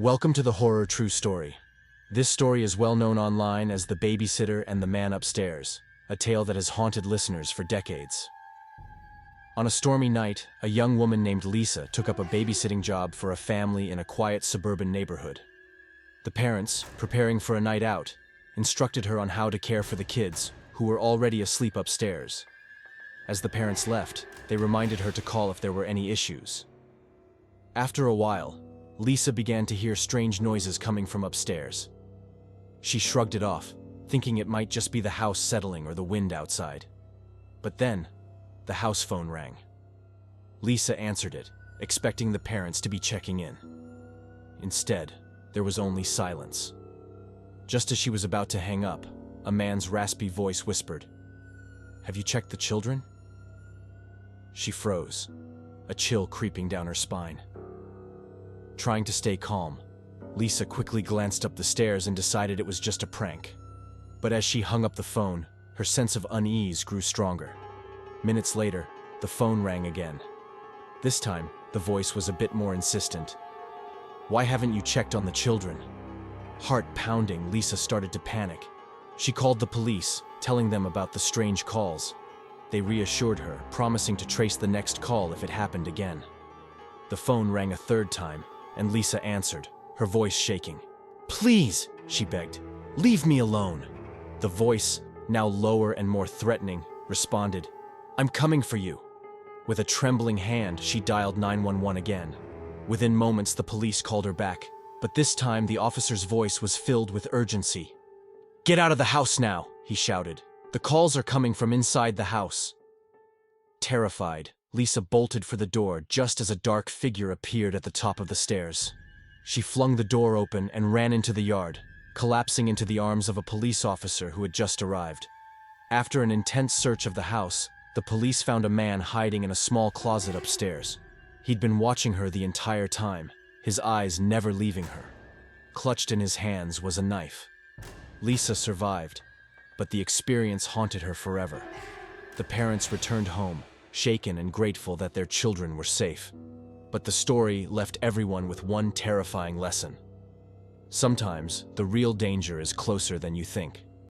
Welcome to the Horror True Story. This story is well known online as The Babysitter and the Man Upstairs, a tale that has haunted listeners for decades. On a stormy night, a young woman named Lisa took up a babysitting job for a family in a quiet suburban neighborhood. The parents, preparing for a night out, instructed her on how to care for the kids, who were already asleep upstairs. As the parents left, they reminded her to call if there were any issues. After a while, Lisa began to hear strange noises coming from upstairs. She shrugged it off, thinking it might just be the house settling or the wind outside. But then, the house phone rang. Lisa answered it, expecting the parents to be checking in. Instead, there was only silence. Just as she was about to hang up, a man's raspy voice whispered, "Have you checked the children?" She froze, a chill creeping down her spine. Trying to stay calm, Lisa quickly glanced up the stairs and decided it was just a prank. But as she hung up the phone, her sense of unease grew stronger. Minutes later, the phone rang again. This time, the voice was a bit more insistent. "Why haven't you checked on the children?" Heart pounding, Lisa started to panic. She called the police, telling them about the strange calls. They reassured her, promising to trace the next call if it happened again. The phone rang a third time, and Lisa answered, her voice shaking. "Please," she begged, "leave me alone." The voice, now lower and more threatening, responded, "I'm coming for you." With a trembling hand, she dialed 911 again. Within moments, the police called her back, but this time the officer's voice was filled with urgency. "Get out of the house now," he shouted. "The calls are coming from inside the house." Terrified, Lisa bolted for the door just as a dark figure appeared at the top of the stairs. She flung the door open and ran into the yard, collapsing into the arms of a police officer who had just arrived. After an intense search of the house, the police found a man hiding in a small closet upstairs. He'd been watching her the entire time, his eyes never leaving her. Clutched in his hands was a knife. Lisa survived, but the experience haunted her forever. The parents returned home, shaken and grateful that their children were safe. But the story left everyone with one terrifying lesson. Sometimes, the real danger is closer than you think.